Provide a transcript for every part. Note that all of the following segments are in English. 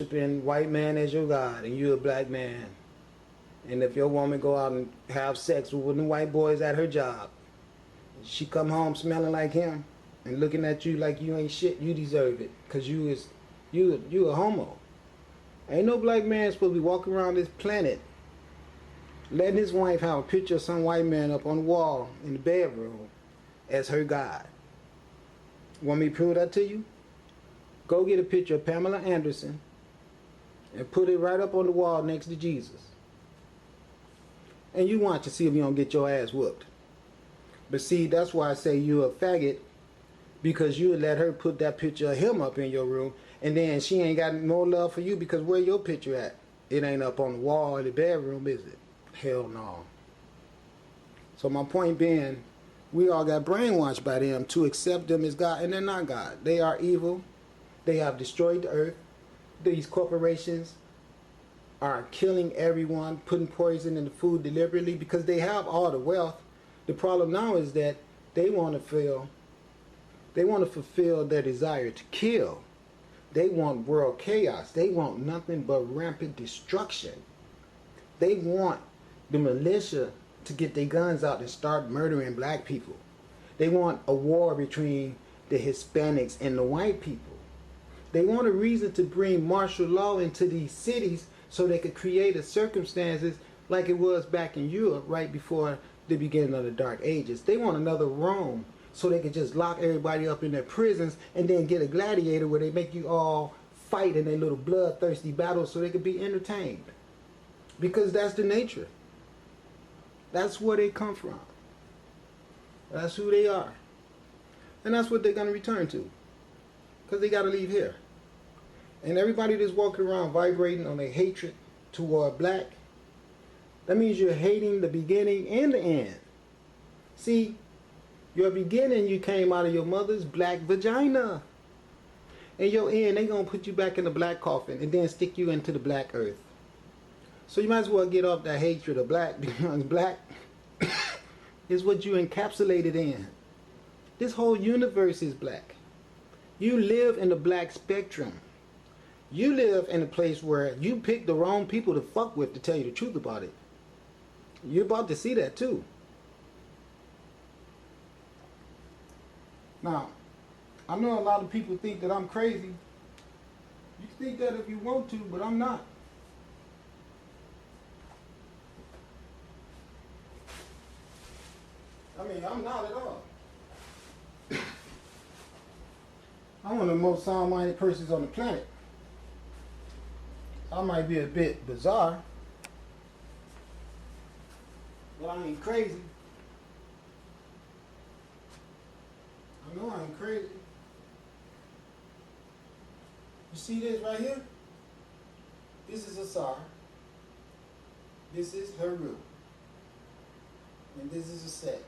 worshiping white man as your God and you a black man, and if your woman go out and have sex with one of the white boys at her job, she come home smelling like him and looking at you like you ain't shit, you deserve it because you a homo. Ain't no black man supposed to be walking around this planet letting his wife have a picture of some white man up on the wall in the bedroom as her God. Want me to prove that to you? Go get a picture of Pamela Anderson and put it right up on the wall next to Jesus. And you want to see if you don't get your ass whooped. But see, that's why I say you're a faggot, because you would let her put that picture of him up in your room, and then she ain't got no love for you because where your picture at? It ain't up on the wall in the bedroom, is it? Hell no. So my point being, we all got brainwashed by them to accept them as God, and they're not God. They are evil. They have destroyed the earth. These corporations are killing everyone, putting poison in the food deliberately because they have all the wealth. The problem now is that they want to fulfill their desire to kill. They want world chaos. They want nothing but rampant destruction. They want the militia to get their guns out and start murdering black people. They want a war between the Hispanics and the white people. They want a reason to bring martial law into these cities so they could create a circumstances like it was back in Europe right before the beginning of the Dark Ages. They want another Rome so they could just lock everybody up in their prisons and then get a gladiator where they make you all fight in their little bloodthirsty battles so they could be entertained. Because that's the nature. That's where they come from. That's who they are. And that's what they're going to return to. Because they got to leave here. And everybody that's walking around vibrating on their hatred toward black, that means you're hating the beginning and the end. See, your beginning, you came out of your mother's black vagina. And your end, they going to put you back in the black coffin and then stick you into the black earth. So you might as well get off that hatred of black, because black is what you encapsulated in. This whole universe is black. You live in the black spectrum. You live in a place where you pick the wrong people to fuck with, to tell you the truth about it. You're about to see that too. Now, I know a lot of people think that I'm crazy. You can think that if you want to, but I'm not. I mean, I'm not at all. I'm one of the most sound-minded persons on the planet. I might be a bit bizarre, but I ain't crazy. I know I ain't crazy. You see this right here? This is Asar. This is Heru. And this is a set.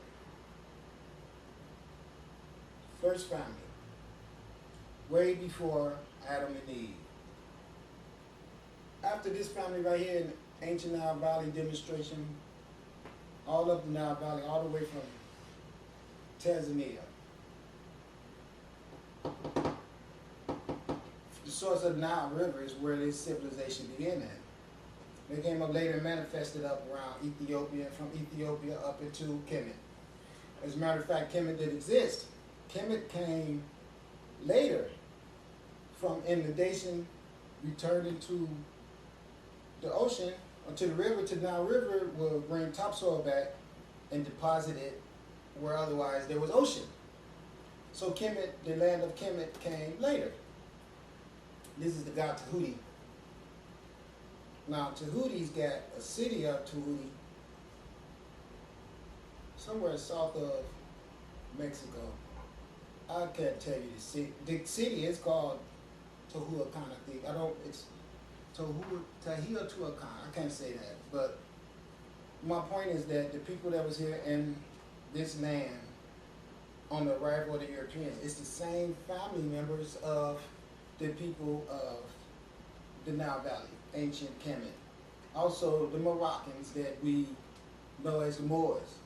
First family. Way before Adam and Eve. After this family right here in ancient Nile Valley demonstration, all up the Nile Valley, all the way from Tanzania. The source of the Nile River is where this civilization began at. They came up later and manifested up around Ethiopia, and from Ethiopia up into Kemet. As a matter of fact, Kemet did exist. Kemet came later from inundation, returned into the ocean, or to the river, to the Nile River, will bring topsoil back and deposit it where otherwise there was ocean. So Kemet, the land of Kemet, came later. This is the god Tahuti. Now Tahuti's got a city of Tahuti somewhere south of Mexico. I can't tell you the city. The city is called Tehuacan, I think. It's Tehuacan. I can't say that. But my point is that the people that was here in this land on the arrival of the Europeans, it's the same family members of the people of the Nile Valley, ancient Kemet. Also the Moroccans that we know as the Moors.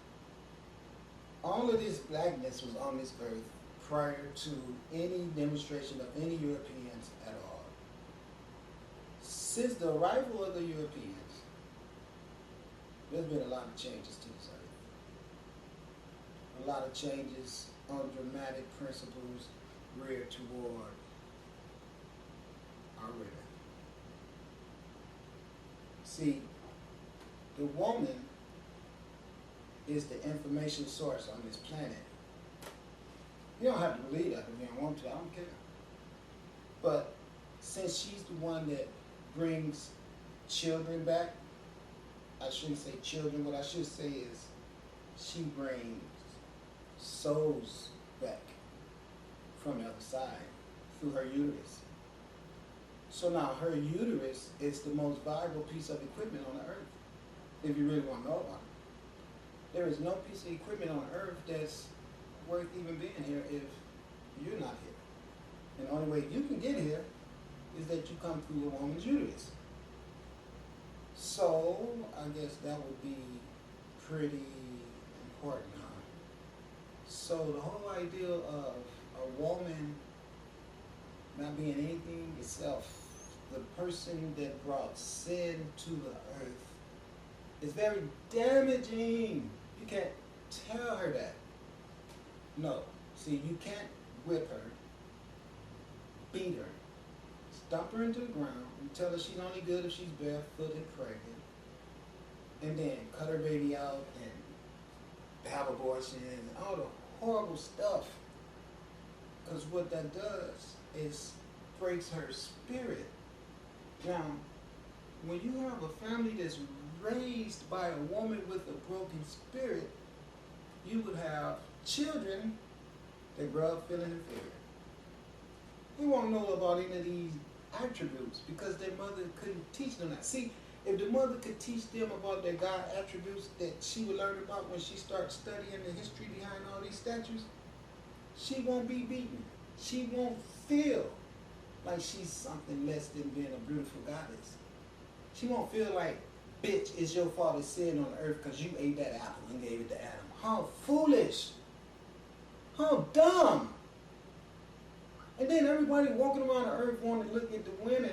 All of this blackness was on this earth prior to any demonstration of any Europeans at all. Since the arrival of the Europeans, there's been a lot of changes to this earth. A lot of changes on dramatic principles reared toward our women. See, the woman is the information source on this planet. You don't have to believe that if you don't want to, I don't care. But since she's the one that brings children back, I shouldn't say children, what I should say is she brings souls back from the other side through her uterus. So now her uterus is the most valuable piece of equipment on the earth, if you really want to know about it. There is no piece of equipment on earth that's worth even being here if you're not here. And the only way you can get here is that you come through a woman's uterus. So I guess that would be pretty important, huh? So the whole idea of a woman not being anything itself, the person that brought sin to the earth, is very damaging. You can't tell her that. No. See, you can't whip her, beat her, stomp her into the ground, and tell her she's only good if she's barefoot and pregnant, and then cut her baby out and have abortion and all the horrible stuff. Because what that does is breaks her spirit. Now, when you have a family that's raised by a woman with a broken spirit, you would have children that grow up feeling inferior. They won't know about any of these attributes because their mother couldn't teach them that. See, if the mother could teach them about their God attributes that she would learn about when she starts studying the history behind all these statues, she won't be beaten. She won't feel like she's something less than being a beautiful goddess. She won't feel like, bitch, it's your father's sin on the earth because you ate that apple and gave it to Adam. How foolish. How dumb. And then everybody walking around the earth wanting to look at the women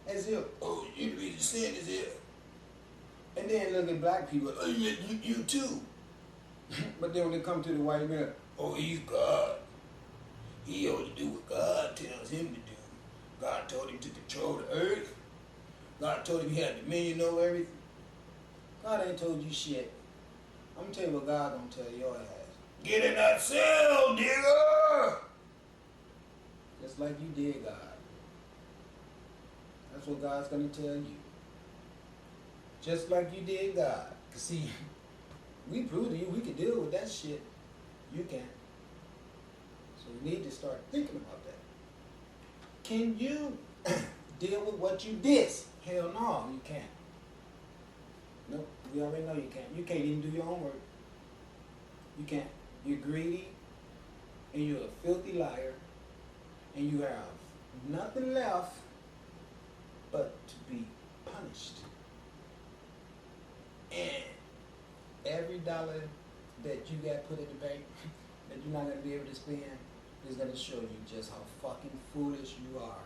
as if, oh, you the reason sin is here. And then look at black people, oh, you too. But then when they come to the white man, oh, he's God. He ought to do what God tells him to do. God told him to control the earth. God told him he had dominion over everything. God ain't told you shit. I'm gonna tell you what God gonna tell your ass. Get in that cell, nigga! Just like you did God. That's what God's gonna tell you. Just like you did God. Cause see, we proved to you we can deal with that shit. You can't. So we need to start thinking about that. Can you deal with what you diss? Hell no, you can't. Nope, we already know you can't. You can't even do your own work. You can't. You're greedy, and you're a filthy liar, and you have nothing left but to be punished. And every dollar that you got put in the bank that you're not going to be able to spend is going to show you just how fucking foolish you are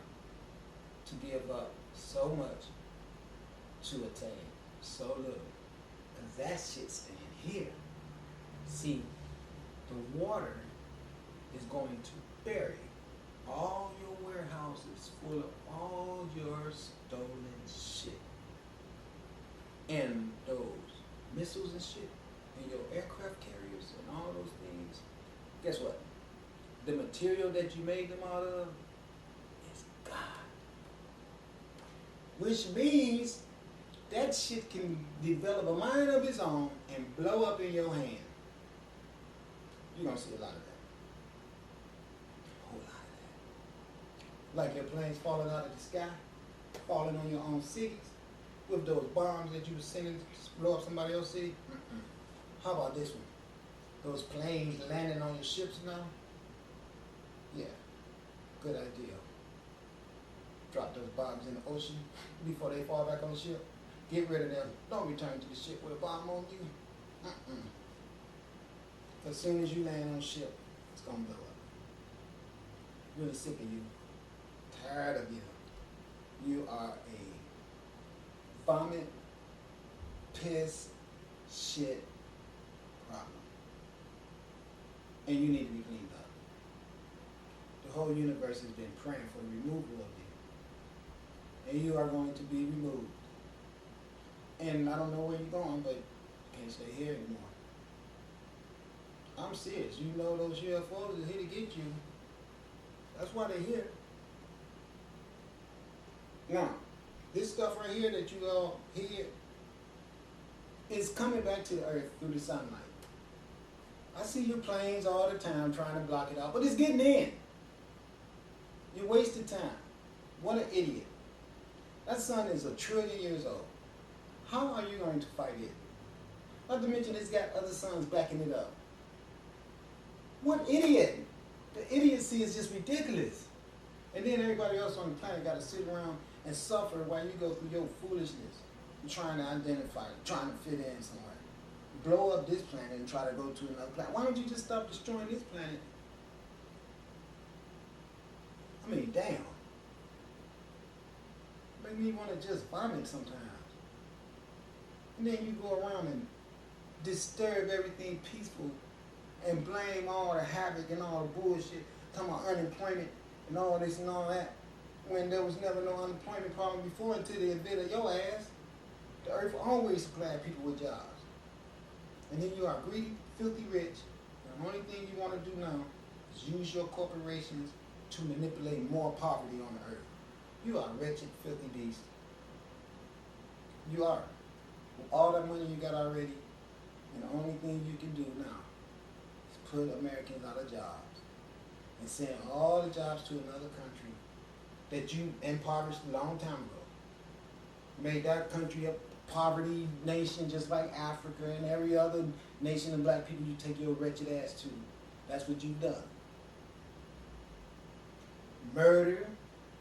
to give up so much to attain so little. Because that shit's staying here. See, the water is going to bury all your warehouses full of all your stolen shit. And those missiles and shit, and your aircraft carriers and all those things, guess what? The material that you made them out of is God. Which means that shit can develop a mind of its own and blow up in your hand. You're going to see a lot of that. A whole lot of that. Like your planes falling out of the sky, falling on your own cities, with those bombs that you were sending to blow up somebody else's city. How about this one? Those planes landing on your ships now? Yeah, good idea. Drop those bombs in the ocean before they fall back on the ship. Get rid of them. Don't return to the ship with a bomb on you. As soon as you land on the ship, it's going to blow up. Really sick of you. Tired of you. You are a vomit, piss, shit problem. And you need to be cleaned up. The whole universe has been praying for the removal of you. And you are going to be removed. And I don't know where you're going, but you can't stay here anymore. I'm serious. You know those UFOs are here to get you. That's why they're here. Now, this stuff right here that you all hear is coming back to the earth through the sunlight. I see your planes all the time trying to block it out, but it's getting in. You're wasting time. What an idiot. That sun is 1 trillion years old. How are you going to fight it? Not to mention it's got other suns backing it up. What idiot? The idiocy is just ridiculous. And then everybody else on the planet got to sit around and suffer while you go through your foolishness and trying to identify, trying to fit in somewhere. Blow up this planet and try to go to another planet. Why don't you just stop destroying this planet? I mean, damn. Make me want to just vomit sometimes. And then you go around and disturb everything peaceful and blame all the havoc and all the bullshit, talking about unemployment and all this and all that, when there was never no unemployment problem before until they invented your ass. The earth always supplied people with jobs. And then you are greedy, filthy rich, and the only thing you want to do now is use your corporations to manipulate more poverty on the earth. You are a wretched, filthy beast. You are. With all that money you got already, and the only thing you can do now is put Americans out of jobs and send all the jobs to another country that you impoverished a long time ago. Made that country a poverty nation just like Africa and every other nation of black people you take your wretched ass to. That's what you've done. Murder,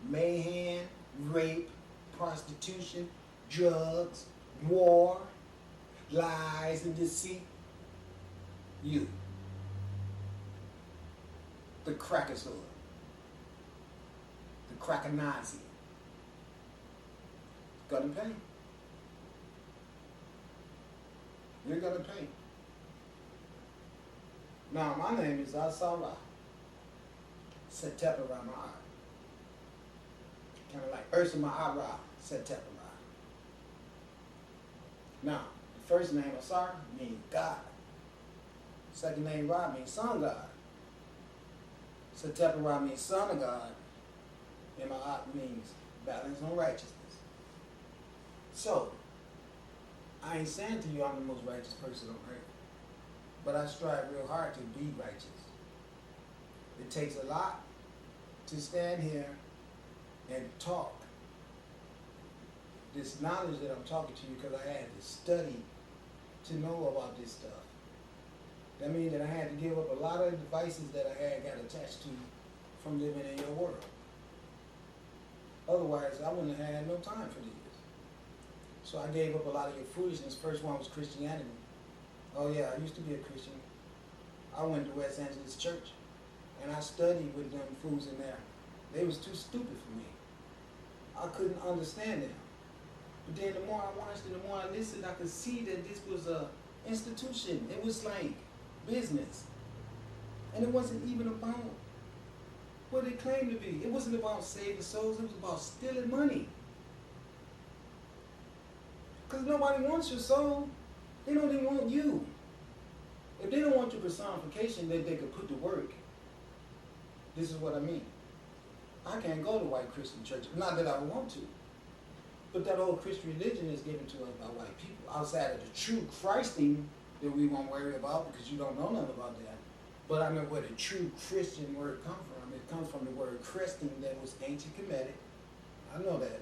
mayhem, rape, prostitution, drugs, war, lies and deceit. You. The Crackosaur. The Crackonazi. Gonna pay. You're gonna pay. Now, my name is Asar. Setepara Ma'ar. Kind of like Ursa Ma'ara, Setepara. Now, the first name Asar means God. Second name Ra means son God. Setepara means son of God. And Ma'at means balance on righteousness. So, I ain't saying to you I'm the most righteous person on earth, but I strive real hard to be righteous. It takes a lot to stand here and talk this knowledge that I'm talking to you, because I had to study to know about this stuff. That means that I had to give up a lot of devices that I had got attached to from living in your world. Otherwise, I wouldn't have had no time for this. So I gave up a lot of your foolishness. First one was Christianity. Oh yeah, I used to be a Christian. I went to West Angeles Church, and I studied with them fools in there. They was too stupid for me. I couldn't understand them. But then the more I watched and the more I listened, I could see that this was a institution. It was like business. And it wasn't even about what it claimed to be. It wasn't about saving souls. It was about stealing money. Because nobody wants your soul. They don't even want you. If they don't want your personification, then they could put to work. This is what I mean. I can't go to white Christian church. Not that I want to. But that old Christian religion is given to us by white people. Outside of the true Christing that we won't worry about, because you don't know nothing about that. But I know where the true Christian word comes from. It comes from the word Christing that was ancient Kemetic. I know that.